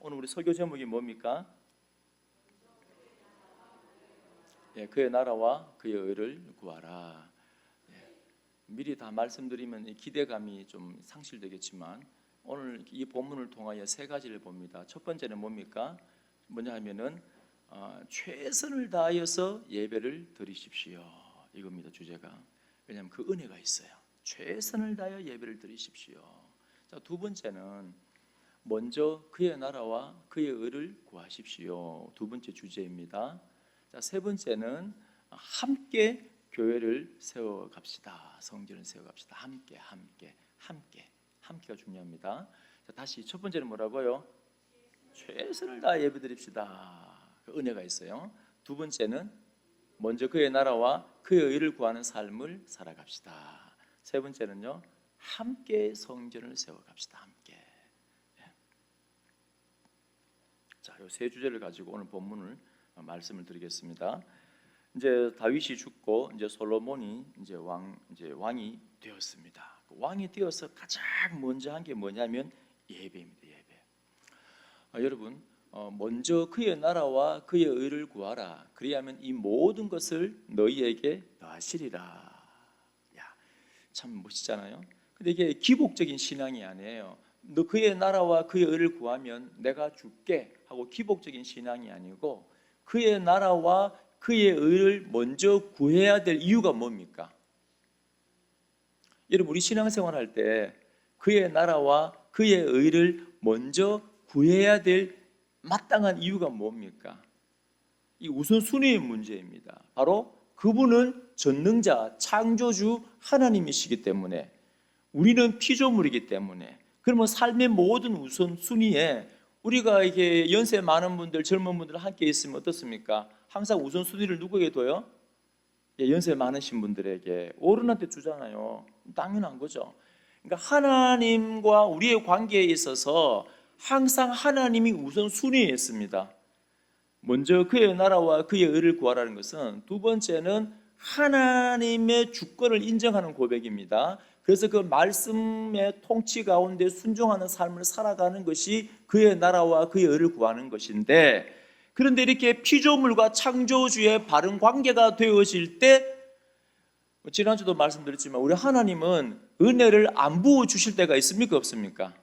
오늘 우리 설교 제목이 뭡니까? 그의 나라와 그의 의를 구하라. 미리 다 말씀드리면 기대감이 좀 상실되겠지만 오늘 이 본문을 통하여 세 가지를 봅니다. 첫 번째는 뭡니까? 뭐냐 하면은 최선을 다하여서 예배를 드리십시오. 이겁니다, 주제가. 왜냐하면 그 은혜가 있어요. 최선을 다하여 예배를 드리십시오. 자, 두 번째는 먼저 그의 나라와 그의 의를 구하십시오. 두 번째 주제입니다. 자, 세 번째는 함께 교회를 세워갑시다. 성전을 세워갑시다. 함께가 중요합니다. 자, 다시 첫 번째는 뭐라고요? 최선을 다해 예배드립시다. 은혜가 있어요. 두 번째는 먼저 그의 나라와 그의 의를 구하는 삶을 살아갑시다. 세 번째는요, 함께 성전을 세워갑시다. 함께. 자, 이 세 주제를 가지고 오늘 본문을 말씀을 드리겠습니다. 이제 다윗이 죽고 이제 솔로몬이 이제 왕이 되었습니다. 왕이 되어서 가장 먼저 한 게 뭐냐면 예배입니다. 예배. 여러분, 먼저 그의 나라와 그의 의를 구하라. 그리하면 이 모든 것을 너희에게 더하시리라. 야, 참 멋지잖아요. 근데 이게 기복적인 신앙이 아니에요. 너 그의 나라와 그의 의를 구하면 내가 줄게 하고 기복적인 신앙이 아니고, 그의 나라와 그의 의를 먼저 구해야 될 이유가 뭡니까? 여러분, 우리 신앙생활 할 때 그의 나라와 그의 의를 먼저 구해야 될 마땅한 이유가 뭡니까? 이 우선순위의 문제입니다. 바로 그분은 전능자, 창조주 하나님이시기 때문에, 우리는 피조물이기 때문에, 그러면 삶의 모든 우선순위에 우리가 이게 연세 많은 분들, 젊은 분들 함께 있으면 어떻습니까? 항상 우선순위를 누구에게 둬요? 연세 많으신 분들에게, 어른한테 주잖아요. 당연한 거죠. 그러니까 하나님과 우리의 관계에 있어서 항상 하나님이 우선순위에 있습니다. 먼저 그의 나라와 그의 의를 구하라는 것은, 두 번째는 하나님의 주권을 인정하는 고백입니다. 그래서 그 말씀의 통치 가운데 순종하는 삶을 살아가는 것이 그의 나라와 그의 의를 구하는 것인데, 그런데 이렇게 피조물과 창조주의 바른 관계가 되어질 때, 지난주도 말씀드렸지만 우리 하나님은 은혜를 안 부어주실 때가 있습니까? 없습니까?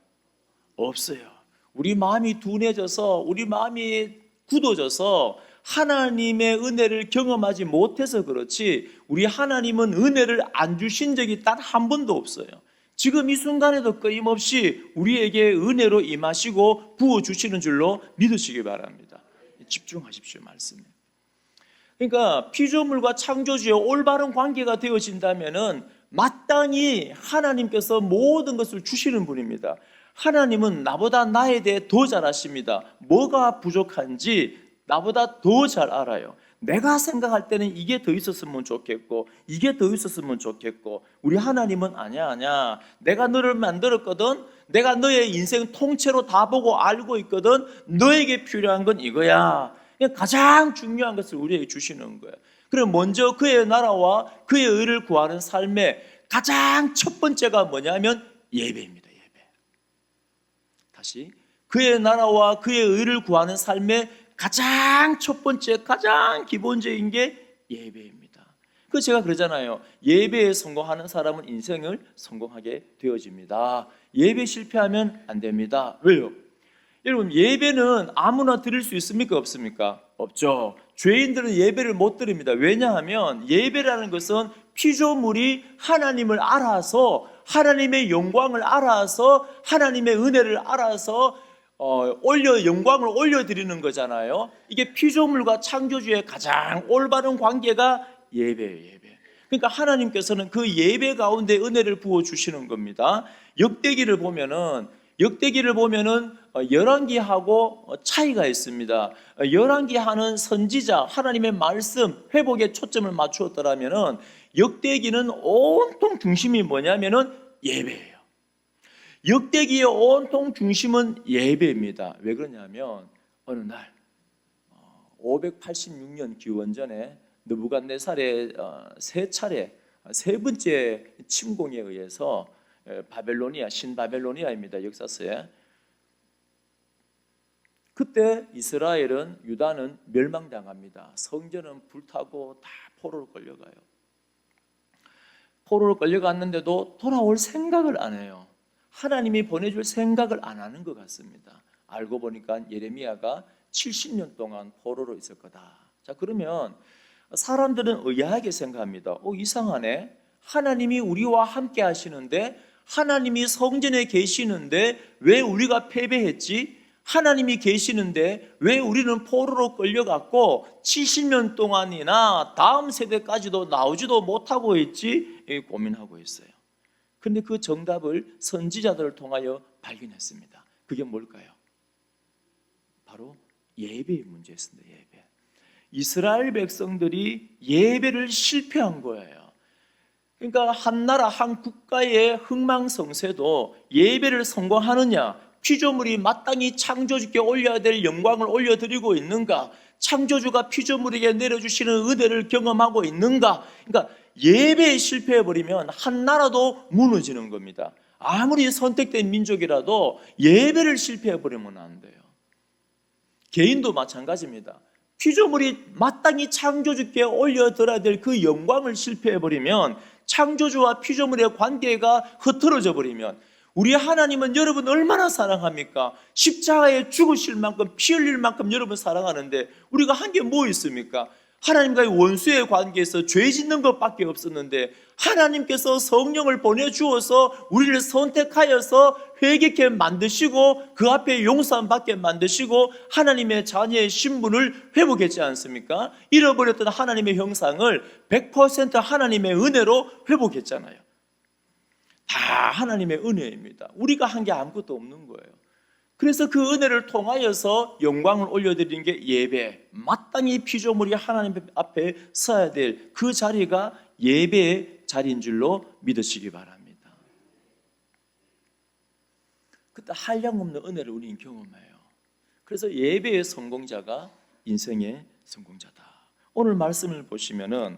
없어요. 우리 마음이 둔해져서, 우리 마음이 굳어져서 하나님의 은혜를 경험하지 못해서 그렇지, 우리 하나님은 은혜를 안 주신 적이 단 한 번도 없어요. 지금 이 순간에도 끊임없이 우리에게 은혜로 임하시고 부어주시는 줄로 믿으시기 바랍니다. 집중하십시오, 말씀에. 그러니까 피조물과 창조주의 올바른 관계가 되어진다면 마땅히 하나님께서 모든 것을 주시는 분입니다. 하나님은 나보다 나에 대해 더 잘 아십니다. 뭐가 부족한지 나보다 더 잘 알아요. 내가 생각할 때는 이게 더 있었으면 좋겠고, 이게 더 있었으면 좋겠고, 우리 하나님은 아니야. 내가 너를 만들었거든. 내가 너의 인생 통째로 다 보고 알고 있거든. 너에게 필요한 건 이거야. 가장 중요한 것을 우리에게 주시는 거예요. 그럼 먼저 그의 나라와 그의 의를 구하는 삶의 가장 첫 번째가 뭐냐면 예배입니다. 예배. 다시, 그의 나라와 그의 의를 구하는 삶의 가장 첫 번째, 가장 기본적인 게 예배입니다. 그래서 제가 그러잖아요. 예배에 성공하는 사람은 인생을 성공하게 되어집니다. 예배 실패하면 안 됩니다. 왜요? 여러분, 예배는 아무나 드릴 수 있습니까? 없습니까? 없죠. 죄인들은 예배를 못 드립니다. 왜냐하면 예배라는 것은 피조물이 하나님을 알아서, 하나님의 영광을 알아서, 하나님의 은혜를 알아서 영광을 올려드리는 거잖아요. 이게 피조물과 창조주의 가장 올바른 관계가 예배예요. 예배. 그러니까 하나님께서는 그 예배 가운데 은혜를 부어주시는 겁니다. 역대기를 보면은 열왕기하고 차이가 있습니다. 열왕기 하는 선지자, 하나님의 말씀, 회복에 초점을 맞추었더라면은 역대기는 온통 중심이 뭐냐면은 예배예요. 역대기의 온통 중심은 예배입니다. 왜 그러냐면 어느 날 586년 기원전에 느부갓네살의 세 번째 침공에 의해서 바벨로니아, 신바벨로니아입니다. 역사서에 그때 이스라엘은, 유다는 멸망당합니다. 성전은 불타고 다 포로로 끌려가요. 포로로 끌려갔는데도 돌아올 생각을 안 해요. 하나님이 보내줄 생각을 안 하는 것 같습니다. 알고 보니까 예레미야가 70년 동안 포로로 있을 거다. 자, 그러면 사람들은 의아하게 생각합니다. 이상하네. 하나님이 우리와 함께 하시는데, 하나님이 성전에 계시는데 왜 우리가 패배했지? 하나님이 계시는데 왜 우리는 포로로 끌려갔고 70년 동안이나 다음 세대까지도 나오지도 못하고 있지? 고민하고 있어요. 그런데 그 정답을 선지자들을 통하여 발견했습니다. 그게 뭘까요? 바로 예배의 문제였습니다. 예배. 이스라엘 백성들이 예배를 실패한 거예요. 그러니까 한 나라, 한 국가의 흥망성쇠도 예배를 성공하느냐, 피조물이 마땅히 창조주께 올려야 될 영광을 올려드리고 있는가, 창조주가 피조물에게 내려주시는 은혜를 경험하고 있는가. 그러니까 예배에 실패해버리면 한 나라도 무너지는 겁니다. 아무리 선택된 민족이라도 예배를 실패해버리면 안 돼요. 개인도 마찬가지입니다. 피조물이 마땅히 창조주께 올려드려야 될 그 영광을 실패해버리면, 창조주와 피조물의 관계가 흐트러져 버리면, 우리 하나님은 여러분 얼마나 사랑합니까? 십자가에 죽으실 만큼, 피 흘릴 만큼 여러분 사랑하는데 우리가 한 게 뭐 있습니까? 하나님과의 원수의 관계에서 죄 짓는 것밖에 없었는데, 하나님께서 성령을 보내주어서 우리를 선택하여서 회개케 만드시고 그 앞에 용서함 받게 만드시고 하나님의 자녀의 신분을 회복했지 않습니까? 잃어버렸던 하나님의 형상을 100% 하나님의 은혜로 회복했잖아요. 다 하나님의 은혜입니다. 우리가 한 게 아무것도 없는 거예요. 그래서 그 은혜를 통하여서 영광을 올려드리는 게 예배, 마땅히 피조물이 하나님 앞에 서야 될 그 자리가 예배의 자리인 줄로 믿으시기 바랍니다. 그때 한량없는 은혜를 우리는 경험해요. 그래서 예배의 성공자가 인생의 성공자다. 오늘 말씀을 보시면은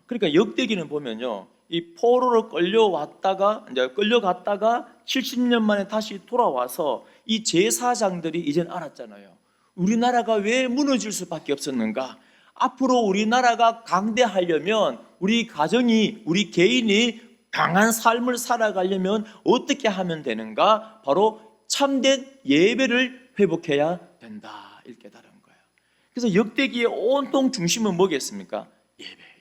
그러니까 역대기는 보면요, 이 포로로 끌려갔다가 70년 만에 다시 돌아와서 이 제사장들이 이젠 알았잖아요. 우리나라가 왜 무너질 수밖에 없었는가? 앞으로 우리나라가 강대하려면, 우리 가정이, 우리 개인이 강한 삶을 살아가려면 어떻게 하면 되는가? 바로 참된 예배를 회복해야 된다, 이렇게 깨달은 거예요. 그래서 역대기의 온통 중심은 뭐겠습니까? 예배.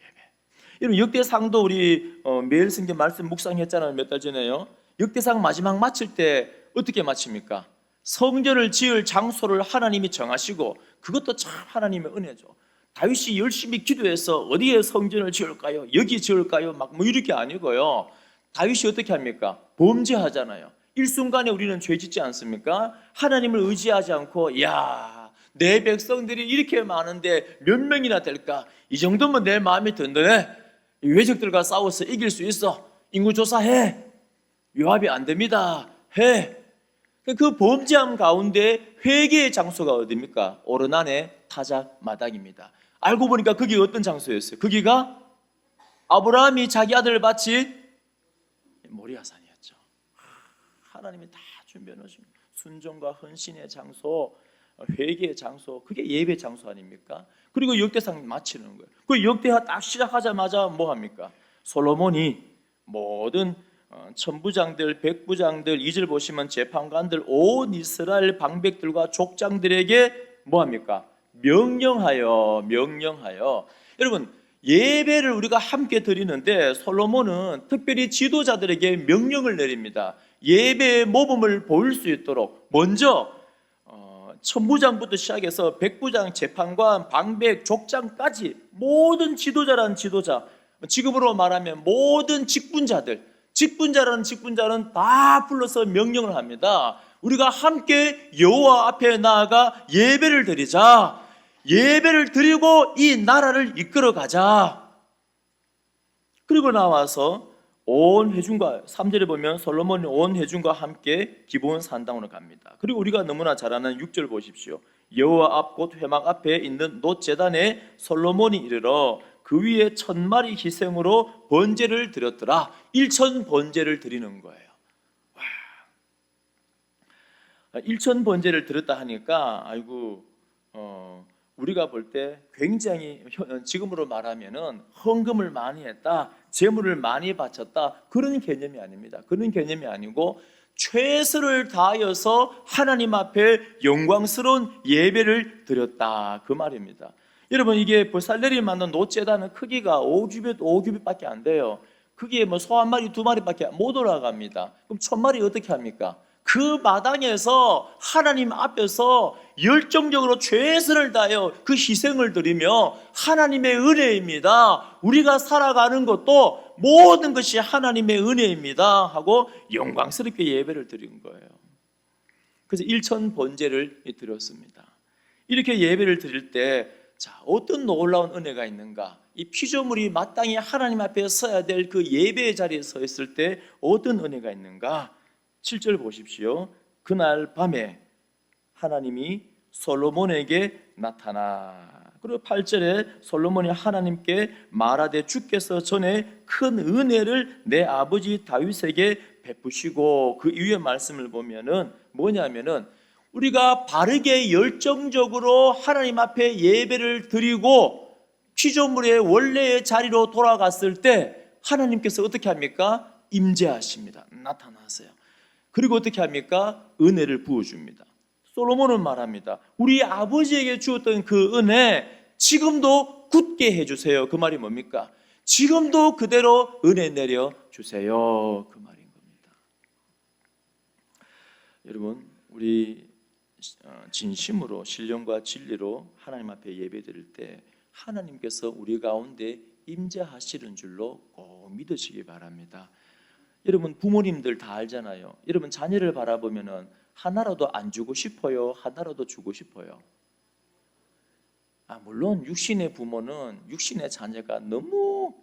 여러분, 역대상도 우리 매일 성경 말씀 묵상했잖아요. 몇 달 전에요. 역대상 마지막 마칠 때 어떻게 마칩니까? 성전을 지을 장소를 하나님이 정하시고, 그것도 참 하나님의 은혜죠. 다윗이 열심히 기도해서 어디에 성전을 지을까요? 여기 지을까요? 막 이렇게 아니고요. 다윗이 어떻게 합니까? 범죄하잖아요. 일순간에 우리는 죄 짓지 않습니까? 하나님을 의지하지 않고, 내 백성들이 이렇게 많은데 몇 명이나 될까? 이 정도면 내 마음이 든든해. 외적들과 싸워서 이길 수 있어. 인구조사해. 요압이 안 됩니다. 해. 그 범죄함 가운데 회개의 장소가 어디입니까? 오르난의 타작 마당입니다. 알고 보니까 그게 어떤 장소였어요? 거기가 아브라함이 자기 아들을 바친 모리아산이었죠. 하나님이 다 준비해 놓으신 순종과 헌신의 장소, 회개의 장소, 그게 예배 장소 아닙니까? 그리고 역대상 마치는 거예요. 그 역대하 딱 시작하자마자 뭐 합니까? 솔로몬이 모든 천부장들, 백부장들, 2절 보시면 재판관들, 온 이스라엘 방백들과 족장들에게 뭐 합니까? 명령하여. 여러분, 예배를 우리가 함께 드리는데 솔로몬은 특별히 지도자들에게 명령을 내립니다. 예배의 모범을 보일 수 있도록 먼저 천부장부터 시작해서 백부장, 재판관, 방백, 족장까지 모든 지도자라는 지도자, 지금으로 말하면 모든 직분자라는 직분자는 다 불러서 명령을 합니다. 우리가 함께 여호와 앞에 나아가 예배를 드리자. 예배를 드리고 이 나라를 이끌어 가자. 그리고 나와서 온 회중과, 3절에 보면 솔로몬이 온 회중과 함께 기브온 산당으로 갑니다. 그리고 우리가 너무나 잘 아는 6절 보십시오. 여호와 앞 곧 회막 앞에 있는 놋 제단에 솔로몬이 이르러 그 위에 1000마리 희생으로 번제를 드렸더라. 1000 번제를 드리는 거예요. 일천 번제를 드렸다 하니까 아이고 우리가 볼 때 굉장히 지금으로 말하면은 헌금을 많이 했다, 재물을 많이 바쳤다, 그런 개념이 아닙니다. 그런 개념이 아니고 최선을 다하여서 하나님 앞에 영광스러운 예배를 드렸다, 그 말입니다. 여러분, 이게 보살레리 만든 노제단은 크기가 5규빗밖에 안 돼요. 그게 뭐 소 한 마리, 두 마리밖에 못 올라갑니다. 그럼 1000마리 어떻게 합니까? 그 마당에서 하나님 앞에서 열정적으로 최선을 다하여 그 희생을 드리며 하나님의 은혜입니다, 우리가 살아가는 것도 모든 것이 하나님의 은혜입니다 하고 영광스럽게 예배를 드린 거예요. 그래서 일천 번제를 드렸습니다. 이렇게 예배를 드릴 때 어떤 놀라운 은혜가 있는가? 이 피조물이 마땅히 하나님 앞에 서야 될 그 예배의 자리에 서 있을 때 어떤 은혜가 있는가? 7절 보십시오. 그날 밤에 하나님이 솔로몬에게 나타나. 그리고 8절에 솔로몬이 하나님께 말하되 주께서 전에 큰 은혜를 내 아버지 다윗에게 베푸시고, 그 이후의 말씀을 보면은 뭐냐면은 우리가 바르게 열정적으로 하나님 앞에 예배를 드리고 피조물의 원래의 자리로 돌아갔을 때 하나님께서 어떻게 합니까? 임재하십니다. 나타나세요. 그리고 어떻게 합니까? 은혜를 부어줍니다. 솔로몬은 말합니다. 우리 아버지에게 주었던 그 은혜 지금도 굳게 해주세요. 그 말이 뭡니까? 지금도 그대로 은혜 내려주세요, 그 말인 겁니다. 여러분, 우리 진심으로 신령과 진리로 하나님 앞에 예배드릴 때 하나님께서 우리 가운데 임재하시는 줄로 꼭 믿으시기 바랍니다. 여러분, 부모님들 다 알잖아요. 여러분, 자녀를 바라보면은 하나라도 안 주고 싶어요? 하나라도 주고 싶어요? 물론 육신의 부모는 육신의 자녀가 너무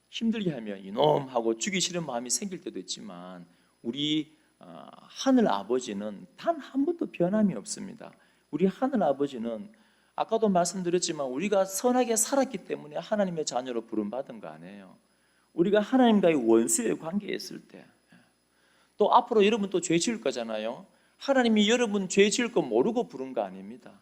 힘들게 하면 이놈 하고 주기 싫은 마음이 생길 때도 있지만 우리 하늘 아버지는 단 한 번도 변함이 없습니다. 우리 하늘 아버지는 아까도 말씀드렸지만 우리가 선하게 살았기 때문에 하나님의 자녀로 부름받은 거 아니에요. 우리가 하나님과의 원수의 관계에 있을 때, 또 앞으로 여러분 또 죄 지을 거잖아요. 하나님이 여러분 죄 지을 거 모르고 부른 거 아닙니다.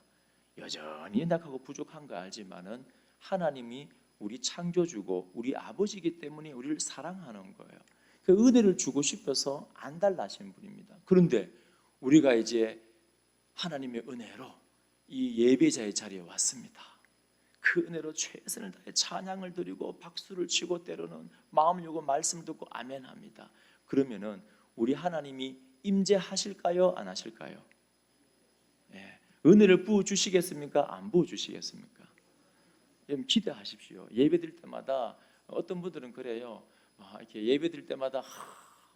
여전히 연약하고 부족한 거 알지만은 하나님이 우리 창조주고 우리 아버지이기 때문에 우리를 사랑하는 거예요. 그 은혜를 주고 싶어서 안달나신 분입니다. 그런데 우리가 이제 하나님의 은혜로 이 예배자의 자리에 왔습니다. 그 은혜로 최선을 다해 찬양을 드리고 박수를 치고 때로는 마음 열고 말씀 듣고 아멘합니다. 그러면은 우리 하나님이 임재하실까요? 안 하실까요? 은혜를 부어주시겠습니까? 안 부어주시겠습니까? 여러분, 기대하십시오. 예배드릴 때마다 어떤 분들은 그래요. 이렇게 예배드릴 때마다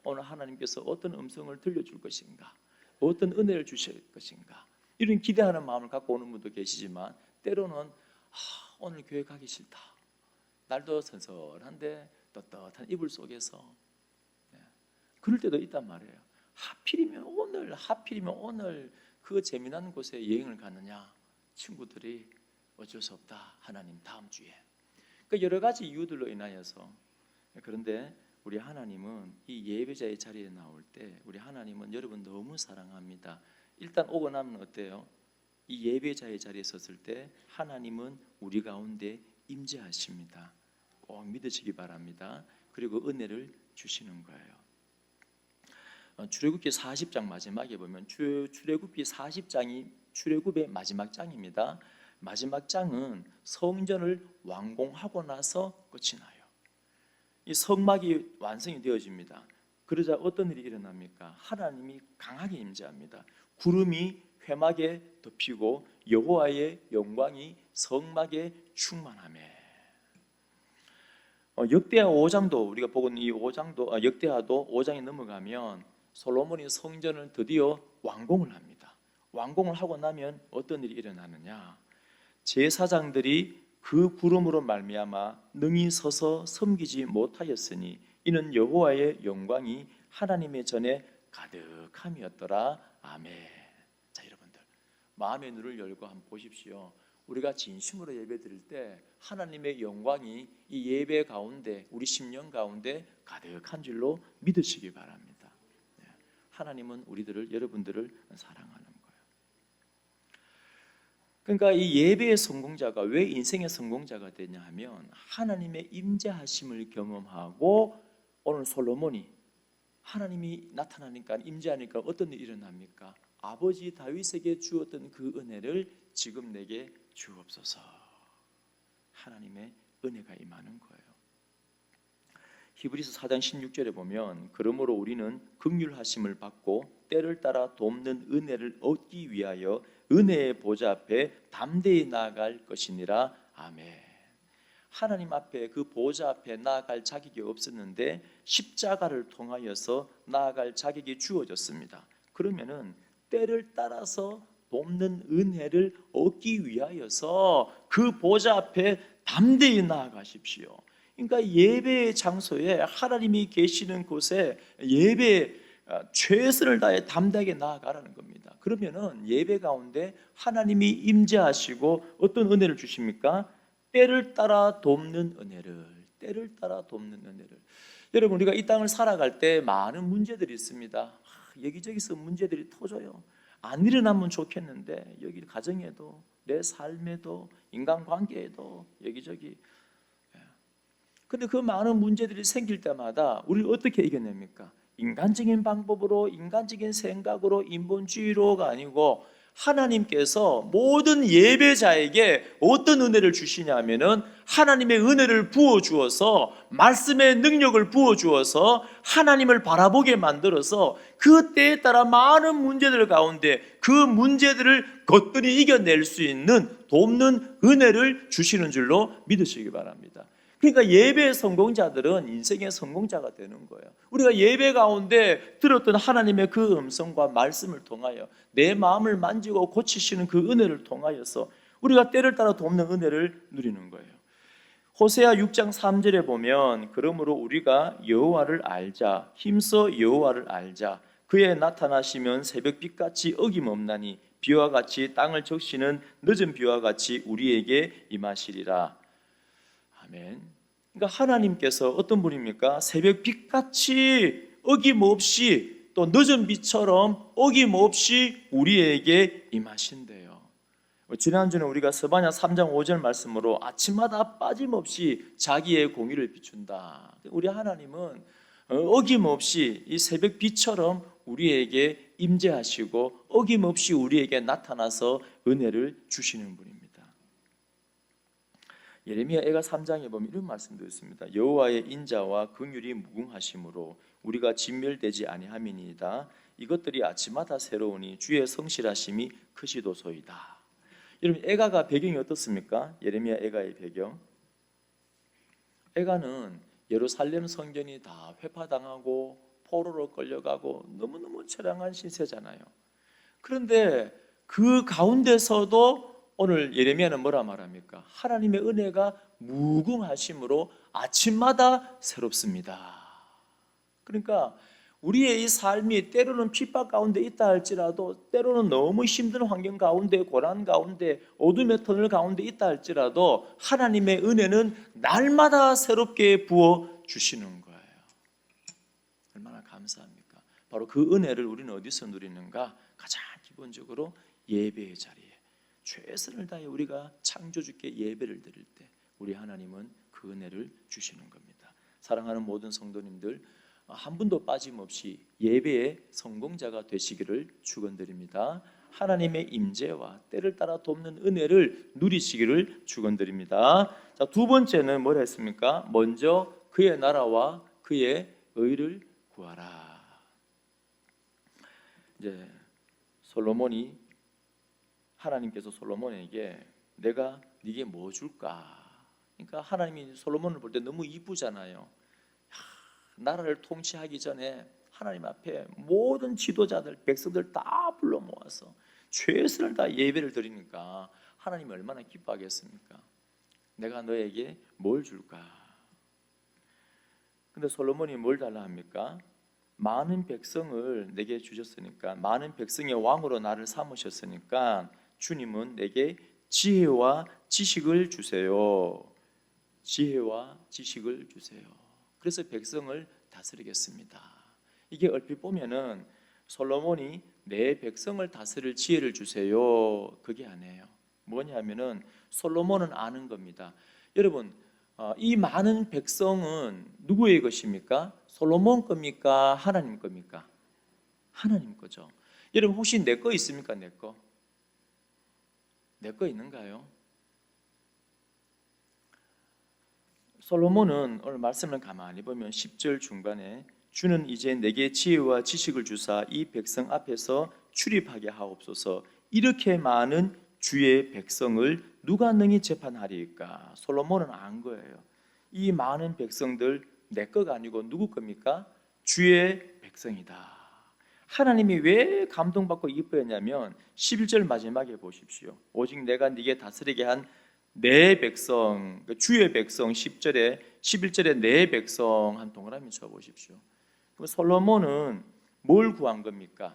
오늘 하나님께서 어떤 음성을 들려줄 것인가, 어떤 은혜를 주실 것인가, 이런 기대하는 마음을 갖고 오는 분도 계시지만 때로는 오늘 교회 가기 싫다, 날도 선선한데 떳떳한 이불 속에서, 그럴 때도 있단 말이에요. 하필이면 오늘 그 재미난 곳에 여행을 가느냐, 친구들이 어쩔 수 없다, 하나님 다음 주에. 그러니까 여러 가지 이유들로 인하여서. 그런데 우리 하나님은 이 예배자의 자리에 나올 때 우리 하나님은 여러분 너무 사랑합니다. 일단 오고 나면 어때요? 이 예배자의 자리에 섰을 때 하나님은 우리 가운데 임재하십니다. 꼭 믿으시기 바랍니다. 그리고 은혜를 주시는 거예요. 출애굽기 40장 마지막에 보면 출애굽기 40장이 출애굽의 마지막 장입니다. 마지막 장은 성전을 완공하고 나서 끝이 나요. 이 성막이 완성이 되어집니다. 그러자 어떤 일이 일어납니까? 하나님이 강하게 임재합니다. 구름이 회막에 덮이고 여호와의 영광이 성막에 충만하매. 역대하 5장도 우리가 보고 이 5장도 역대하도 5장에 넘어가면 솔로몬이 성전을 드디어 완공을 합니다. 완공을 하고 나면 어떤 일이 일어나느냐? 제사장들이 그 구름으로 말미암아 능히 서서 섬기지 못하였으니 이는 여호와의 영광이 하나님의 전에 가득함이었더라. 아멘. 자, 여러분들 마음의 눈을 열고 한번 보십시오. 우리가 진심으로 예배드릴 때 하나님의 영광이 이 예배 가운데 우리 심령 가운데 가득한 줄로 믿으시기 바랍니다. 하나님은 여러분들을 사랑하는 거예요. 그러니까 이 예배의 성공자가 왜 인생의 성공자가 되냐 하면 하나님의 임재하심을 경험하고, 오늘 솔로몬이 하나님이 나타나니까, 임재하니까 어떤 일이 일어납니까? 아버지 다윗에게 주었던 그 은혜를 지금 내게 주옵소서. 하나님의 은혜가 임하는 거예요. 히브리서 4장 16절에 보면 그러므로 우리는 긍휼하심을 받고 때를 따라 돕는 은혜를 얻기 위하여 은혜의 보좌 앞에 담대히 나아갈 것이니라. 아멘. 하나님 앞에, 그 보좌 앞에 나아갈 자격이 없었는데 십자가를 통하여서 나아갈 자격이 주어졌습니다. 그러면은 때를 따라서 돕는 은혜를 얻기 위하여서 그 보좌 앞에 담대히 나아가십시오. 그러니까 예배의 장소에, 하나님이 계시는 곳에 예배에 최선을 다해 담대하게 나아가라는 겁니다. 그러면은 예배 가운데 하나님이 임재하시고 어떤 은혜를 주십니까? 때를 따라 돕는 은혜를, 때를 따라 돕는 은혜를. 여러분, 우리가 이 땅을 살아갈 때 많은 문제들이 있습니다. 여기저기서 문제들이 터져요. 안 일어나면 좋겠는데 여기 가정에도, 내 삶에도, 인간관계에도 여기저기. 근데 그 많은 문제들이 생길 때마다 우리를 어떻게 이겨냅니까? 인간적인 방법으로, 인간적인 생각으로, 인본주의로가 아니고 하나님께서 모든 예배자에게 어떤 은혜를 주시냐면은 하나님의 은혜를 부어주어서, 말씀의 능력을 부어주어서 하나님을 바라보게 만들어서 그 때에 따라 많은 문제들 가운데 그 문제들을 거뜬히 이겨낼 수 있는 돕는 은혜를 주시는 줄로 믿으시기 바랍니다. 그러니까 예배의 성공자들은 인생의 성공자가 되는 거예요. 우리가 예배 가운데 들었던 하나님의 그 음성과 말씀을 통하여 내 마음을 만지고 고치시는 그 은혜를 통하여서 우리가 때를 따라 돕는 은혜를 누리는 거예요. 호세아 6장 3절에 보면 그러므로 우리가 여호와를 알자, 힘써 여호와를 알자. 그의 나타나시면 새벽빛같이 어김없나니 비와 같이 땅을 적시는 늦은 비와 같이 우리에게 임하시리라. 아멘. 그러니까 하나님께서 어떤 분입니까? 새벽 빛같이 어김없이, 또 늦은 빛처럼 어김없이 우리에게 임하신대요. 지난주에 우리가 스바냐 3장 5절 말씀으로 아침마다 빠짐없이 자기의 공의를 비춘다. 우리 하나님은 어김없이 이 새벽 빛처럼 우리에게 임재하시고 어김없이 우리에게 나타나서 은혜를 주시는 분입니다. 예레미야 애가 3장에 보면 이런 말씀도 있습니다. 여호와의 인자와 긍휼이 무궁하심으로 우리가 진멸되지 아니함이니이다. 이것들이 아침마다 새로우니 주의 성실하심이 크시도소이다. 여러분, 애가가 배경이 어떻습니까? 예레미야 애가의 배경. 애가는 예루살렘 성전이 다 회파당하고 포로로 끌려가고 너무너무 처량한 시세잖아요. 그런데 그 가운데서도 오늘 예레미야는 뭐라 말합니까? 하나님의 은혜가 무궁하심으로 아침마다 새롭습니다. 그러니까 우리의 이 삶이 때로는 핍박 가운데 있다 할지라도, 때로는 너무 힘든 환경 가운데, 고난 가운데, 어둠의 터널 가운데 있다 할지라도 하나님의 은혜는 날마다 새롭게 부어주시는 거예요. 얼마나 감사합니까? 바로 그 은혜를 우리는 어디서 누리는가? 가장 기본적으로 예배의 자리에 최선을 다해 우리가 창조주께 예배를 드릴 때 우리 하나님은 그 은혜를 주시는 겁니다. 사랑하는 모든 성도님들, 한 분도 빠짐없이 예배의 성공자가 되시기를 축원드립니다. 하나님의 임재와 때를 따라 돕는 은혜를 누리시기를 축원드립니다. 자, 두 번째는 뭐라 했습니까? 먼저 그의 나라와 그의 의를 구하라. 이제 솔로몬이, 하나님께서 솔로몬에게 내가 네게 뭐 줄까? 그러니까 하나님이 솔로몬을 볼 때 너무 이쁘잖아요. 나라를 통치하기 전에 하나님 앞에 모든 지도자들, 백성들 다 불러 모아서 최선을 다 예배를 드리니까 하나님이 얼마나 기뻐하겠습니까? 내가 너에게 뭘 줄까? 근데 솔로몬이 뭘 달라 합니까? 많은 백성을 내게 주셨으니까, 많은 백성의 왕으로 나를 삼으셨으니까 주님은 내게 지혜와 지식을 주세요. 지혜와 지식을 주세요. 그래서 백성을 다스리겠습니다. 이게 얼핏 보면은 솔로몬이 내 백성을 다스릴 지혜를 주세요. 그게 아니에요. 뭐냐면은 솔로몬은 아는 겁니다. 여러분, 이 많은 백성은 누구의 것입니까? 솔로몬 겁니까? 하나님 겁니까? 하나님 거죠. 여러분 혹시 내 거 있습니까? 내 거? 내 거 있는가요? 솔로몬은 오늘 말씀을 가만히 보면 10절 중반에 주는 이제 내게 지혜와 지식을 주사 이 백성 앞에서 출입하게 하옵소서. 이렇게 많은 주의 백성을 누가 능히 재판하리까? 솔로몬은 안 거예요. 이 많은 백성들 내 거가 아니고 누구 겁니까? 주의 백성이다. 하나님이 왜 감동받고 이뻐했냐면 11절 마지막에 보십시오. 오직 내가 네게 다스리게 한 내 백성, 주의 백성 10절에 11절에 내 백성 한 동그라미 쳐 보십시오. 그럼 솔로몬은 뭘 구한 겁니까?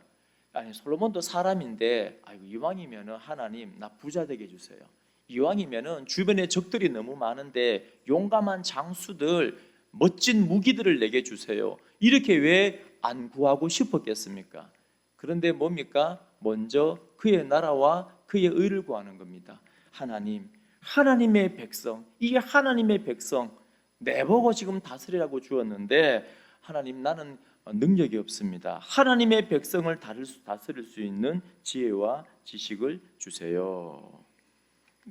아니 솔로몬도 사람인데 아이고 이왕이면은 하나님 나 부자 되게 해주세요. 이왕이면은 주변에 적들이 너무 많은데 용감한 장수들 멋진 무기들을 내게 주세요. 이렇게 왜 안 구하고 싶었겠습니까? 그런데 뭡니까? 먼저 그의 나라와 그의 의를 구하는 겁니다. 하나님, 하나님의 백성, 이게 하나님의 백성 내보고 지금 다스리라고 주었는데 하나님 나는 능력이 없습니다. 하나님의 백성을 다스릴 수 있는 지혜와 지식을 주세요.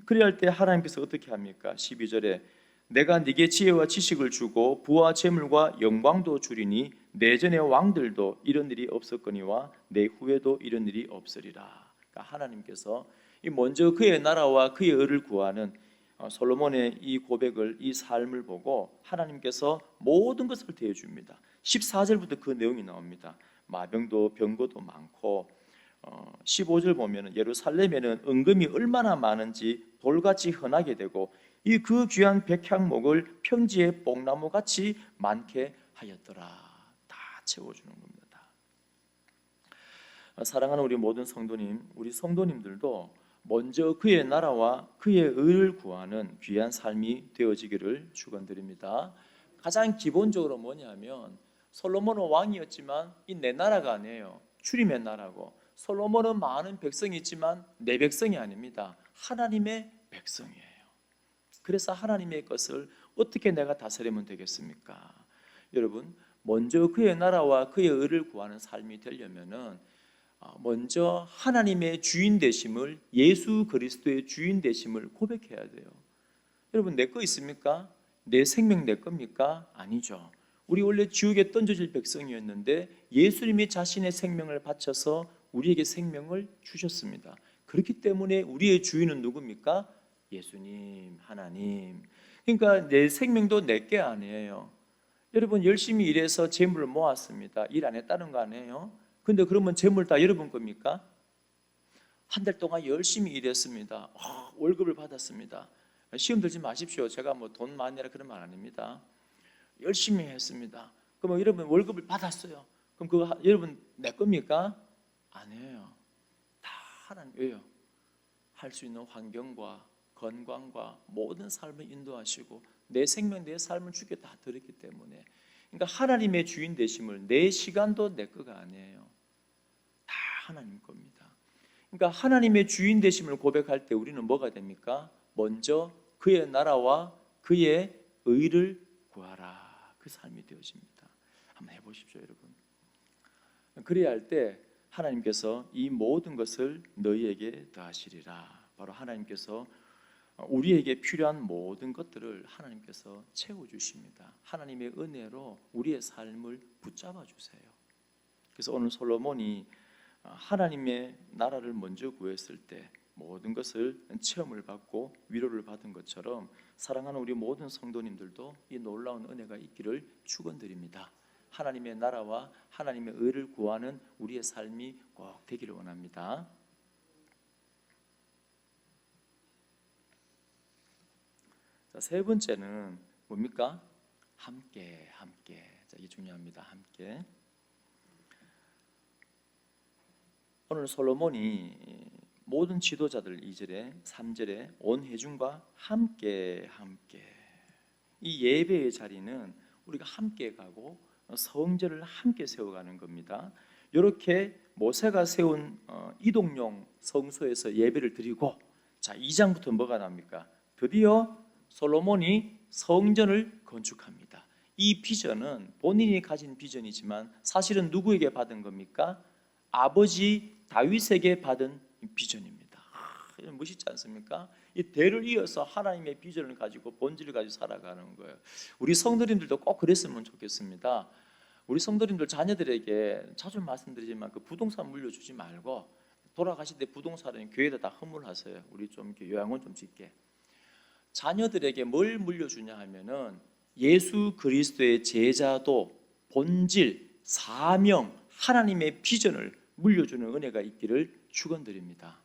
그래야 할 때 하나님께서 어떻게 합니까? 12절에 내가 네게 지혜와 지식을 주고 부와 재물과 영광도 주리니 내 전의 왕들도 이런 일이 없었거니와 내 후에도 이런 일이 없으리라. 그러니까 하나님께서 먼저 그의 나라와 그의 의를 구하는 솔로몬의 이 고백을, 이 삶을 보고 하나님께서 모든 것을 대해줍니다. 14절부터 그 내용이 나옵니다. 마병도 병거도 많고 15절 보면 예루살렘에는 은금이 얼마나 많은지 돌같이 흔하게 되고 이 그 귀한 백향목을 평지에 뽕나무같이 많게 하였더라. 다 채워주는 겁니다. 사랑하는 우리 모든 성도님, 우리 성도님들도 먼저 그의 나라와 그의 의를 구하는 귀한 삶이 되어지기를 축원드립니다. 가장 기본적으로 뭐냐면 솔로몬은 왕이었지만 이 내 나라가 아니에요. 주님의 나라고. 솔로몬은 많은 백성이 있지만 내 백성이 아닙니다. 하나님의 백성이에요. 그래서 하나님의 것을 어떻게 내가 다스리면 되겠습니까? 여러분, 먼저 그의 나라와 그의 의를 구하는 삶이 되려면은 먼저 하나님의 주인 되심을, 예수 그리스도의 주인 되심을 고백해야 돼요. 여러분, 내 거 있습니까? 내 생명 내 겁니까? 아니죠. 우리 원래 지옥에 던져질 백성이었는데 예수님이 자신의 생명을 바쳐서 우리에게 생명을 주셨습니다. 그렇기 때문에 우리의 주인은 누굽니까? 예수님, 하나님. 그러니까 내 생명도 내게 아니에요. 여러분 열심히 일해서 재물을 모았습니다. 일 안 했다는 거 아니에요? 근데 그러면 재물 다 여러분 겁니까? 한 달 동안 열심히 일했습니다. 월급을 받았습니다. 시험 들지 마십시오. 제가 뭐 돈 많이 내라 그런 말 아닙니다. 열심히 했습니다. 그럼 여러분 월급을 받았어요. 그럼 그거 여러분 내 겁니까? 아니에요. 다 하나님. 왜요? 할 수 있는 환경과 건강과 모든 삶을 인도하시고 내 생명, 내 삶을 주께 다 드렸기 때문에, 그러니까 하나님의 주인 되심을, 내 시간도 내 거가 아니에요. 다 하나님 겁니다. 그러니까 하나님의 주인 되심을 고백할 때 우리는 뭐가 됩니까? 먼저 그의 나라와 그의 의를 구하라. 그 삶이 되어집니다. 한번 해보십시오, 여러분. 그래야 할 때 하나님께서 이 모든 것을 너희에게 더하시리라. 바로 하나님께서 우리에게 필요한 모든 것들을 하나님께서 채워주십니다. 하나님의 은혜로 우리의 삶을 붙잡아 주세요. 그래서 오늘 솔로몬이 하나님의 나라를 먼저 구했을 때 모든 것을 체험을 받고 위로를 받은 것처럼 사랑하는 우리 모든 성도님들도 이 놀라운 은혜가 있기를 축원드립니다. 하나님의 나라와 하나님의 의를 구하는 우리의 삶이 꼭 되기를 원합니다. 자, 세 번째는 뭡니까? 함께. 자, 이게 중요합니다. 함께. 오늘 솔로몬이 모든 지도자들 2절에 3절에 온 회중과 함께 이 예배의 자리는 우리가 함께 가고 성전을 함께 세워가는 겁니다. 이렇게 모세가 세운 이동용 성소에서 예배를 드리고, 자 2장부터 뭐가 나옵니까? 드디어 솔로몬이 성전을 건축합니다. 이 비전은 본인이 가진 비전이지만 사실은 누구에게 받은 겁니까? 아버지 다윗에게 받은 비전입니다. 멋있지 않습니까? 이 대를 이어서 하나님의 비전을 가지고 본질을 가지고 살아가는 거예요. 우리 성도님들도 꼭 그랬으면 좋겠습니다. 우리 성도님들 자녀들에게 자주 말씀드리지만 그 부동산 물려주지 말고 돌아가실 때 부동산은 교회에다 다 헌물하세요. 우리 좀 이렇게 요양원 좀 짓게. 자녀들에게 뭘 물려주냐 하면은 예수 그리스도의 제자도, 본질, 사명, 하나님의 비전을 물려주는 은혜가 있기를 축원드립니다.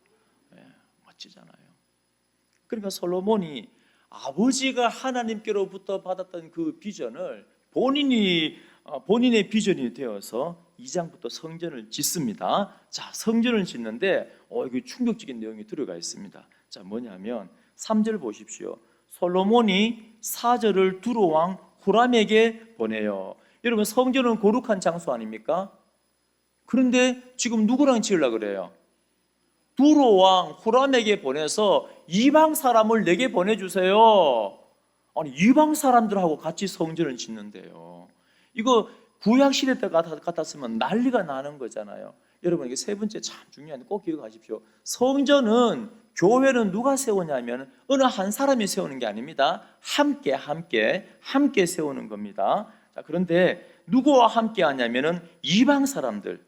멋지잖아요. 그러니까 솔로몬이 아버지가 하나님께로부터 받았던 그 비전을 본인의 비전이 되어서 2장부터 성전을 짓습니다. 자, 성전을 짓는데 이게 충격적인 내용이 들어가 있습니다. 자, 뭐냐면 3절 보십시오. 솔로몬이 사절을 두로왕 후람에게 보내요. 여러분, 성전은 거룩한 장소 아닙니까? 그런데 지금 누구랑 지으려고 그래요? 두로왕 후람에게 보내서 이방 사람을 내게 보내주세요. 아니, 이방 사람들하고 같이 성전을 짓는데요. 이거 구약시대 때 같았으면 난리가 나는 거잖아요. 여러분, 이게 세 번째 참 중요한데 꼭 기억하십시오. 성전은, 교회는 누가 세우냐면 어느 한 사람이 세우는 게 아닙니다. 함께 세우는 겁니다. 자, 그런데 누구와 함께 하냐면은 이방 사람들.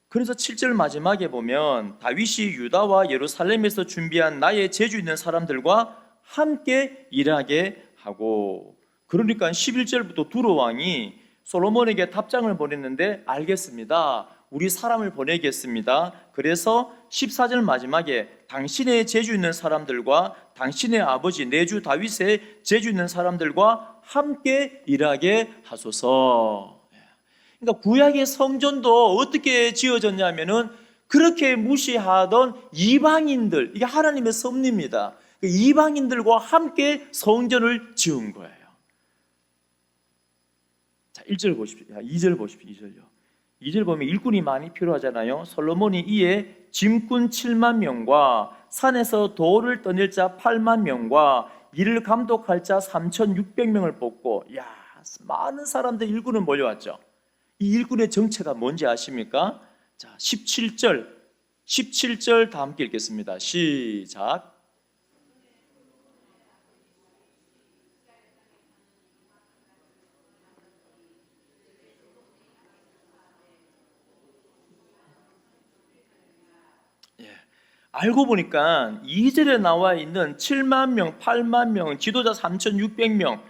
그래서 7절 마지막에 보면 다윗이 유다와 예루살렘에서 준비한 나의 재주 있는 사람들과 함께 일하게 하고, 그러니까 11절부터 두로 왕이 솔로몬에게 답장을 보냈는데 알겠습니다. 우리 사람을 보내겠습니다. 그래서 14절 마지막에 당신의 재주 있는 사람들과 당신의 아버지 내주 다윗의 재주 있는 사람들과 함께 일하게 하소서. 그러니까 구약의 성전도 어떻게 지어졌냐면은 그렇게 무시하던 이방인들, 이게 하나님의 섭리입니다. 이방인들과 함께 성전을 지은 거예요. 자, 1절 보십시오. 2절 보십시오. 2절요. 2절 보면 일꾼이 많이 필요하잖아요. 솔로몬이 이에 짐꾼 7만 명과 산에서 돌을 떠낼 자 8만 명과 이를 감독할 자 3,600명을 뽑고, 많은 사람들 일꾼은 몰려왔죠. 이 일꾼의 정체가 뭔지 아십니까? 자, 17절 다 함께 읽겠습니다. 시작. 알고 보니까 2절에 나와 있는 7만 명, 8만 명, 지도자 3,600명,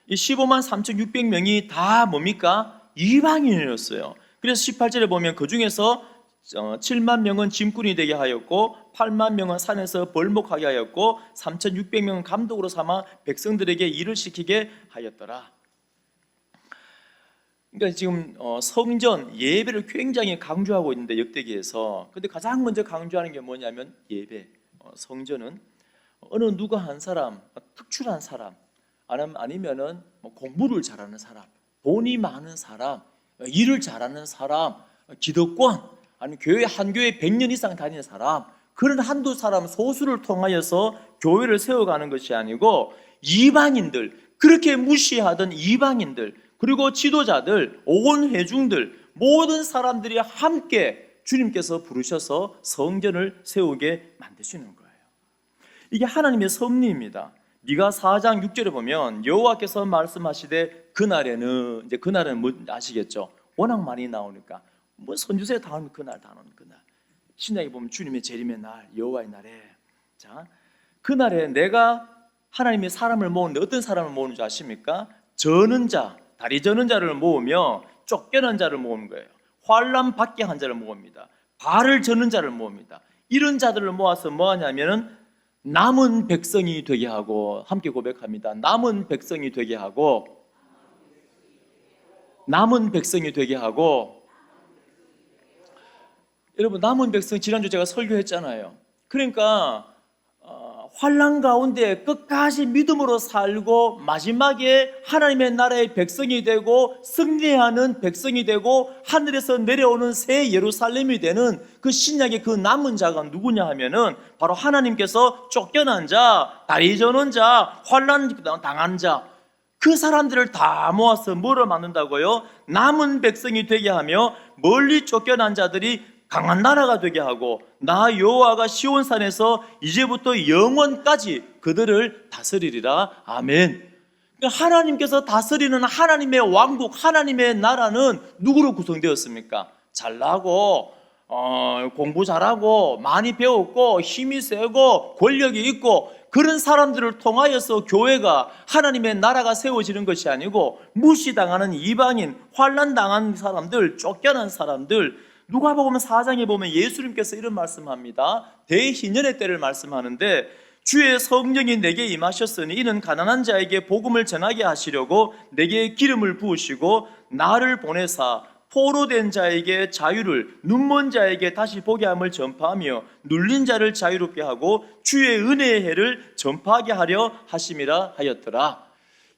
이 15만 3,600명이 다 뭡니까? 이방인이었어요. 그래서 18절에 보면 그 중에서 7만 명은 짐꾼이 되게 하였고 8만 명은 산에서 벌목하게 하였고 3,600명은 감독으로 삼아 백성들에게 일을 시키게 하였더라. 그러니까 지금 성전 예배를 굉장히 강조하고 있는데 역대기에서, 근데 가장 먼저 강조하는 게 뭐냐면 예배. 성전은 어느 누가 한 사람, 특출한 사람, 아니면은 공부를 잘하는 사람, 돈이 많은 사람, 일을 잘하는 사람, 기득권, 아니면 한 교회 100년 이상 다니는 사람, 그런 한두 사람 소수를 통하여서 교회를 세워가는 것이 아니고 이방인들, 그렇게 무시하던 이방인들, 그리고 지도자들, 온 회중들, 모든 사람들이 함께 주님께서 부르셔서 성전을 세우게 만드시는 거예요. 이게 하나님의 섭리입니다. 미가 4장 6절에 보면 여호와께서 말씀하시되 그날에는, 이제 그날은 뭐 아시겠죠? 워낙 많이 나오니까 뭐 선지서에 다 나오면 그날, 다 나오는 그날. 신약에 보면 주님의 재림의 날, 여호와의 날에, 자, 그날에 내가 하나님의 사람을 모으는데 어떤 사람을 모으는 줄 아십니까? 저는 자, 다리 저는 자를 모으며 쫓겨난 자를 모으는 거예요. 환난 받게 한 자를 모읍니다. 발을 저는 자를 모읍니다. 이런 자들을 모아서 뭐 하냐면은 남은 백성이 되게 하고, 함께 고백합니다. 남은 백성이 되게 하고, 남은 백성이 되게 하고. 여러분, 남은 백성 지난주 제가 설교했잖아요. 그러니까 환난 가운데 끝까지 믿음으로 살고 마지막에 하나님의 나라의 백성이 되고 승리하는 백성이 되고 하늘에서 내려오는 새 예루살렘이 되는 그 신약의 그 남은 자가 누구냐 하면은 바로 하나님께서 쫓겨난 자, 다리 저는 자, 환난 당한 자, 그 사람들을 다 모아서 뭐로 만든다고요? 남은 백성이 되게 하며 멀리 쫓겨난 자들이 강한 나라가 되게 하고 나 여호와가 시온산에서 이제부터 영원까지 그들을 다스리리라. 아멘. 그러니까 하나님께서 다스리는 하나님의 왕국, 하나님의 나라는 누구로 구성되었습니까? 잘나고 공부 잘하고 많이 배웠고 힘이 세고 권력이 있고 그런 사람들을 통하여서 교회가 하나님의 나라가 세워지는 것이 아니고 무시당하는 이방인, 환난당한 사람들, 쫓겨난 사람들, 누가복음 4장에 보면 예수님께서 이런 말씀합니다. 대희년의 때를 말씀하는데 주의 성령이 내게 임하셨으니 이는 가난한 자에게 복음을 전하게 하시려고 내게 기름을 부으시고 나를 보내사 포로된 자에게 자유를, 눈먼 자에게 다시 보게 함을 전파하며 눌린 자를 자유롭게 하고 주의 은혜의 해를 전파하게 하려 하심이라 하였더라.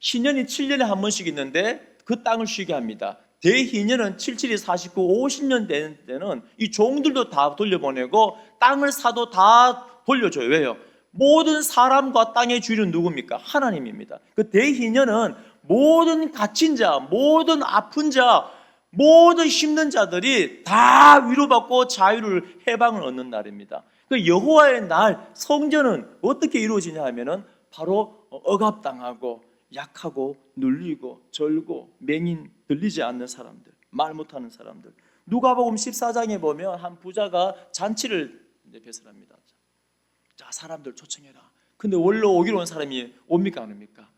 희년이 7년에 한 번씩 있는데 그 땅을 쉬게 합니다. 대희년은 77이 49, 50년 되는 때는 이 종들도 다 돌려보내고 땅을 사도 다 돌려줘요. 왜요? 모든 사람과 땅의 주인은 누굽니까? 하나님입니다. 그 대희년은 모든 갇힌 자, 모든 아픈 자, 모든 힘든 자들이 다 위로받고 자유를, 해방을 얻는 날입니다. 그 여호와의 날, 성전은 어떻게 이루어지냐 하면은 바로 억압당하고 약하고 눌리고 절고 맹인, 들리지 않는 사람들, 말 못하는 사람들. 누가복음 14장에 보면 한 부자가 잔치를 배설합니다. 자, 사람들 초청해라. 근데 원로 오기로 온 사람이 옵니까 안 옵니까?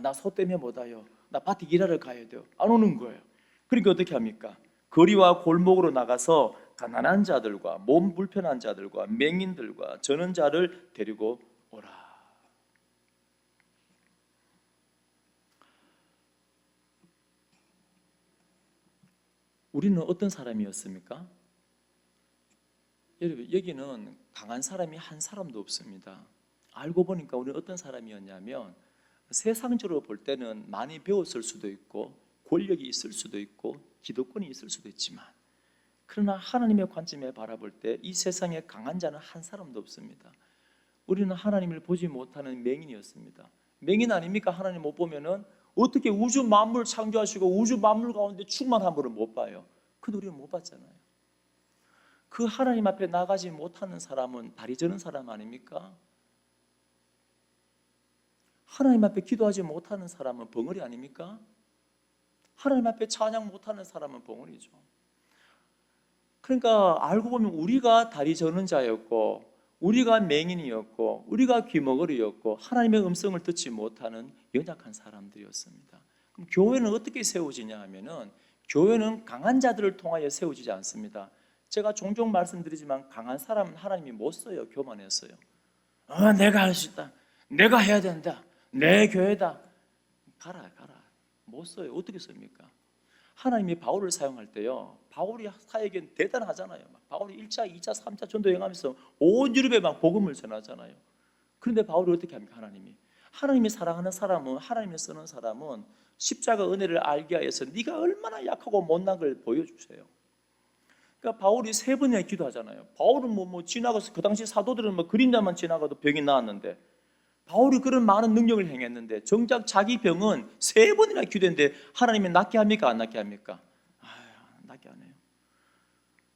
나 소 때문에 못 와요. 나 밭에 일하러 가야 돼요. 안 오는 거예요. 그러니까 어떻게 합니까? 거리와 골목으로 나가서 가난한 자들과 몸 불편한 자들과 맹인들과 저는 자를 데리고 오라. 우리는 어떤 사람이었습니까? 여러분, 여기는 강한 사람이 한 사람도 없습니다. 알고 보니까 우리는 어떤 사람이었냐면 세상적으로 볼 때는 많이 배웠을 수도 있고 권력이 있을 수도 있고 기득권이 있을 수도 있지만 그러나 하나님의 관점에 바라볼 때 이 세상에 강한 자는 한 사람도 없습니다. 우리는 하나님을 보지 못하는 맹인이었습니다. 맹인 아닙니까? 하나님 못 보면은 어떻게 우주 만물을 창조하시고 우주 만물 가운데 충만한 분을 못 봐요? 근데 우리는 못 봤잖아요. 그 하나님 앞에 나가지 못하는 사람은 다리 저는 사람 아닙니까? 하나님 앞에 기도하지 못하는 사람은 벙어리 아닙니까? 하나님 앞에 찬양 못하는 사람은 벙어리죠. 그러니까 알고 보면 우리가 다리 저는 자였고 우리가 맹인이었고 우리가 귀머거리였고 하나님의 음성을 듣지 못하는 연약한 사람들이었습니다. 그럼 교회는 어떻게 세워지냐 하면은 교회는 강한 자들을 통하여 세워지지 않습니다. 제가 종종 말씀드리지만 강한 사람은 하나님이 못 써요. 교만했어요. 내가 할 수 있다. 내가 해야 된다. 내 교회다. 가라. 못 써요. 어떻게 씁니까? 하나님이 바울을 사용할 때요. 바울이 사역은 대단하잖아요. 바울이 1차, 2차, 3차 전도 여행하면서 온 유럽에 막 복음을 전하잖아요. 그런데 바울이 어떻게 합니까? 하나님이 사랑하는 사람은, 하나님이 쓰는 사람은 십자가 은혜를 알게 하여서 네가 얼마나 약하고 못난 걸 보여주세요. 그러니까 바울이 3번이나 기도하잖아요. 바울은 지나가서 그 당시 사도들은 그림자만 지나가도 병이 나았는데 바울이 그런 많은 능력을 행했는데 정작 자기 병은 3번이나 기도했는데 하나님이 낫게 합니까? 안 낫게 합니까? 낫게 안 해요.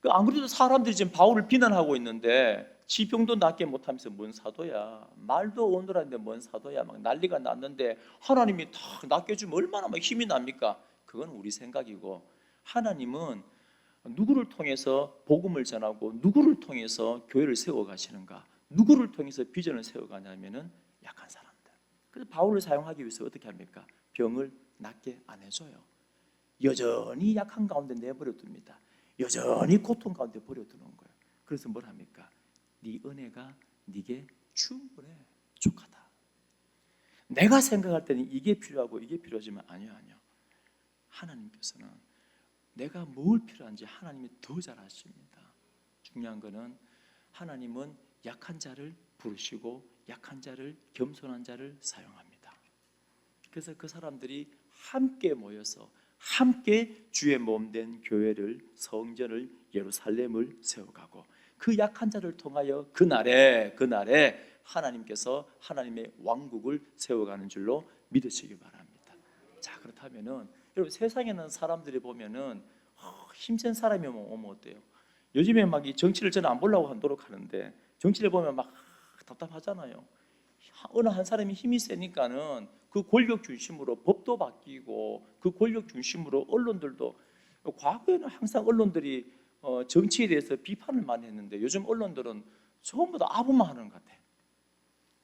안 그래도 사람들이 지금 바울을 비난하고 있는데 지 병도 낫게 못하면서 뭔 사도야. 말도 오늘한데 뭔 사도야. 막 난리가 났는데 하나님이 다 낫게 해주면 얼마나 막 힘이 납니까? 그건 우리 생각이고 하나님은 누구를 통해서 복음을 전하고 누구를 통해서 교회를 세워가시는가? 누구를 통해서 비전을 세워가냐면은 약한 사람들. 그래서 바울을 사용하기 위해서 어떻게 합니까? 병을 낫게 안 해줘요. 여전히 약한 가운데 내버려둡니다. 여전히 고통 가운데 버려두는 거예요. 그래서 뭘 합니까? 네 은혜가 네게 충분해. 족하다. 내가 생각할 때는 이게 필요하고 이게 필요하지만 아니요. 하나님께서는 내가 뭘 필요한지 하나님이 더 잘 아십니다. 중요한 거는 하나님은 약한 자를 부르시고 약한 자를, 겸손한 자를 사용합니다. 그래서 그 사람들이 함께 모여서 함께 주의 몸된 교회를, 성전을, 예루살렘을 세워가고 그 약한 자를 통하여 그날에 하나님께서 하나님의 왕국을 세워가는 줄로 믿으시기 바랍니다. 자, 그렇다면은 여러분, 세상에는 사람들이 보면은 힘센 사람이 오면 어때요? 요즘에 막 이 정치를 저는 안 보려고 노력하는데 정치를 보면 막 답답하잖아요. 어느 한 사람이 힘이 세니까는 그 권력 중심으로 법도 바뀌고 그 권력 중심으로 언론들도, 과거에는 항상 언론들이 정치에 대해서 비판을 많이 했는데 요즘 언론들은 전부 다 아부만 하는 것 같아요.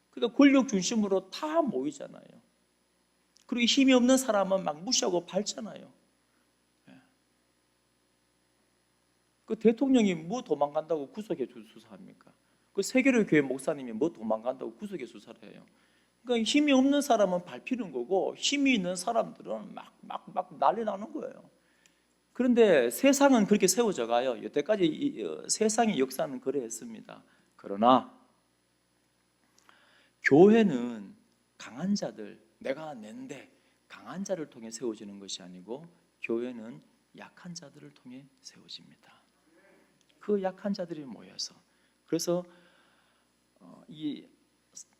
그러니까 권력 중심으로 다 모이잖아요. 그리고 힘이 없는 사람은 막 무시하고 밟잖아요. 그 대통령이 뭐 도망간다고 구속해 수사합니까? 그 세계로 교회 목사님이 뭐 도망간다고 구속해 수사를 해요. 그러니까 힘이 없는 사람은 밟히는 거고 힘이 있는 사람들은 막 난리 나는 거예요. 그런데 세상은 그렇게 세워져 가요. 여태까지 세상의 역사는 그래했습니다. 그러나 교회는 강한 자들, 내가 낸데 강한 자를 통해 세워지는 것이 아니고 교회는 약한 자들을 통해 세워집니다. 그 약한 자들이 모여서, 그래서 이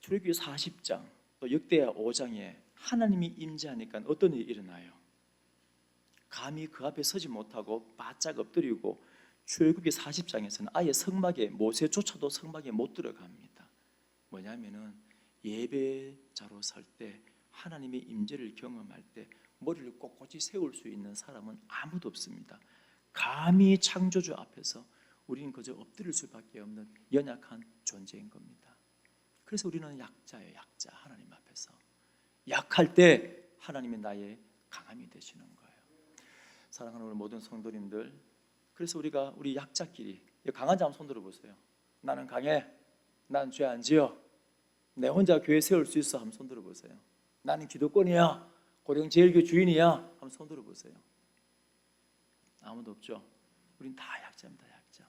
출애굽기 40장 또 역대하 5장에 하나님이 임재하니까 어떤 일이 일어나요? 감히 그 앞에 서지 못하고 바짝 엎드리고 출애굽기 40장에서는 아예 성막에, 모세조차도 성막에 못 들어갑니다. 뭐냐면은 예배자로 설 때, 하나님의 임재를 경험할 때 머리를 꼿꼿이 세울 수 있는 사람은 아무도 없습니다. 감히 창조주 앞에서 우리는 그저 엎드릴 수밖에 없는 연약한 존재인 겁니다. 그래서 우리는 약자예요. 약자. 하나님 앞에서 약할 때 하나님이 나의 강함이 되시는 거예요. 사랑하는 우리 모든 성도님들, 그래서 우리 약자끼리, 강한 자 한번 손 들어보세요. 나는 강해. 난 죄 안 지어. 내 혼자 교회 세울 수 있어. 한번 손 들어보세요. 나는 기도권이야. 고령제일교 주인이야. 한번 손 들어보세요. 아무도 없죠? 우린 다 약자입니다. 약자.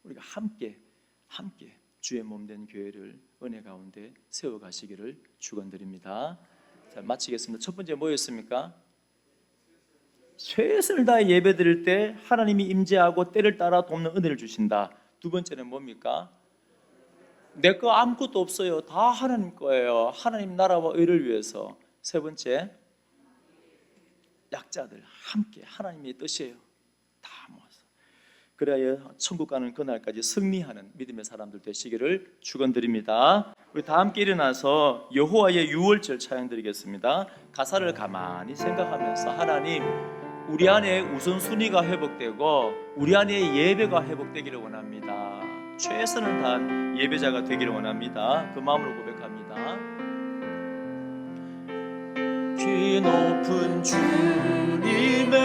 우리가 함께 주의 몸된 교회를 은혜 가운데 세워가시기를 축원드립니다. 자, 마치겠습니다. 첫 번째 뭐였습니까? 최선을 다해 예배드릴 때 하나님이 임재하고 때를 따라 돕는 은혜를 주신다. 두 번째는 뭡니까? 내 거 아무것도 없어요. 다 하나님 거예요. 하나님 나라와 의를 위해서. 세 번째, 약자들 함께 하나님의 뜻이에요. 다 모아서. 그래야 천국 가는 그날까지 승리하는 믿음의 사람들 되시기를 축원드립니다. 우리 다 함께 일어나서 여호와의 유월절 찬양드리겠습니다. 가사를 가만히 생각하면서 하나님, 우리 안에 우선순위가 회복되고 우리 안에 예배가 회복되기를 원합니다. 최선을 다한 예배자가 되기를 원합니다. 그 마음으로 고백합니다. 귀 높은 주님의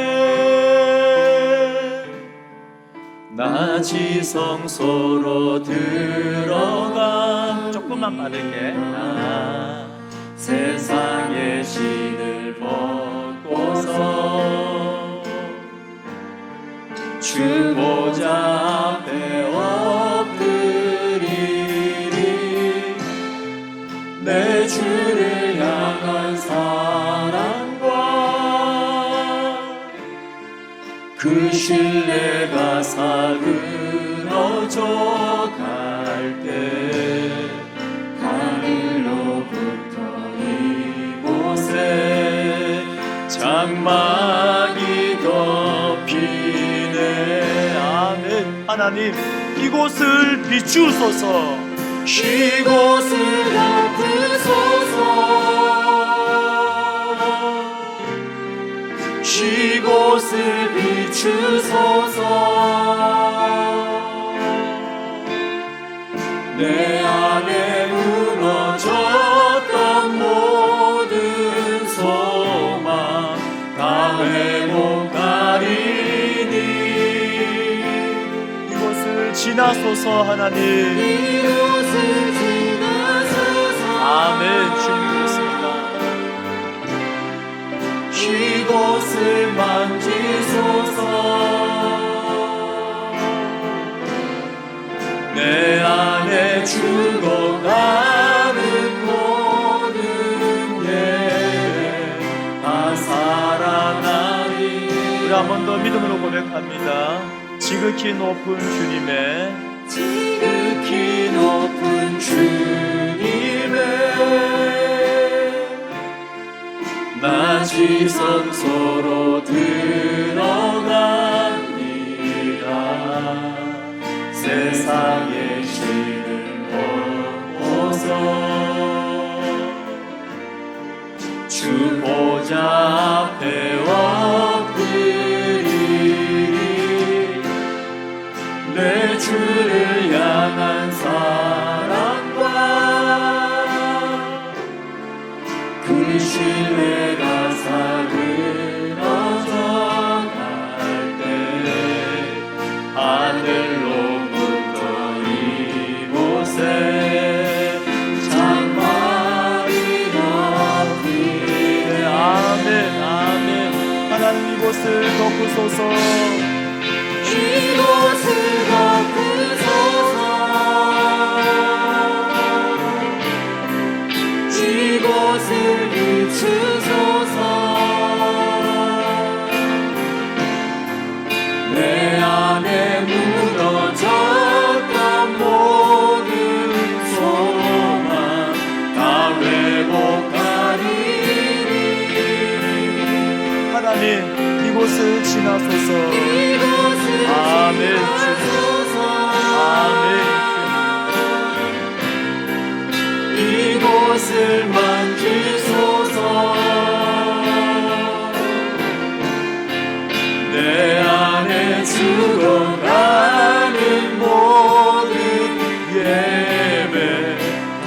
낮이 성소로 들어가, 조금만 빠르게, 세상의 신을 벗고서 주 보좌 앞에 엎드리리. 내 주를 향한 사랑과 그 신뢰가 사그러져 갈 때 하늘로부터 이곳에 장막이 덮이네. 아멘. 하나님, 이곳을 비추소서. 이곳을 덮으소서. 이곳을 비추소서. 내 안에 무너졌던 모든 소망 다 회복하리니. 이곳을 지나소서. 하나님, 이곳을 지나소서. 아멘. 주님 그렇습니다. 이곳을 만지소서. 내 안에 죽어가는 번 더 믿음으로 고백합니다. 지극히 높은 주님의 지극히 높은 주님의 낮이 성소로 들어갑니다. 세상의 신을 벗고서 주 보좌 앞에 엎드리리. 내 주를 향한 사랑과 그 신뢰가 사그러져 갈 때 하늘로부터 이곳에 장막이 덮이네. 아멘 아멘. 하나님 이곳을 덮으소서. 이곳을 덮으소서. 이곳을 비추소서. 내 안에 무너졌던 모든 소망 다 회복하리니. 하나님 이곳을 지나소서. 아멘 주소서. 아멘. 이곳을 만지소서. 내 안에 죽어가는 모든 예배.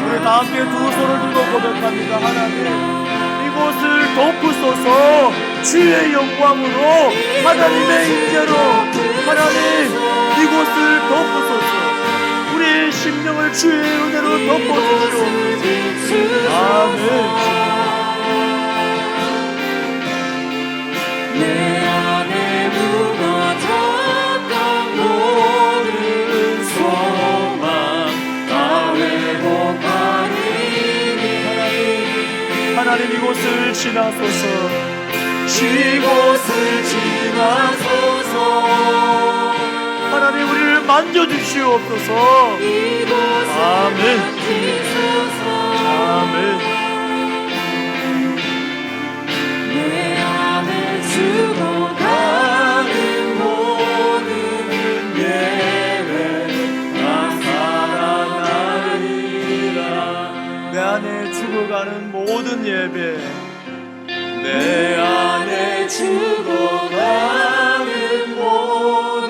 우리 다 함께 두 손을 들고 고백합니다. 하나님 이곳을 덮으소서. 주의 영광으로 하나님의 인재로 하나님 이곳을 덮으소서. 우리의 심령을 주의 은혜로 덮어주시옵소서. 아멘. 내 안에 무너졌던 모든 소망 다 회복하리니. 하나님 이곳을 지나소서. 이곳을 지나소서. 하나님 우리를 만져주시옵소서. 이곳을 아멘. 만지소서. 아멘. 내 안에 죽어가는 모든 예배 다 살아나리라. 내 안에 죽어가는 모든 예배 내 안에 죽어가는 모든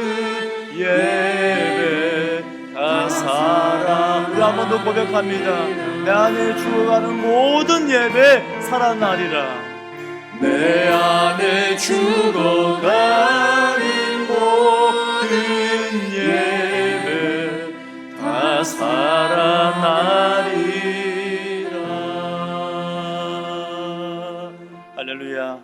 예배 다 살아. 우리 한 번 더 고백합니다. 내 안에 죽어가는 모든 예배 살아나리라. 내 안에 죽어가는 모든 예배 다 살아나리라. 할렐루야.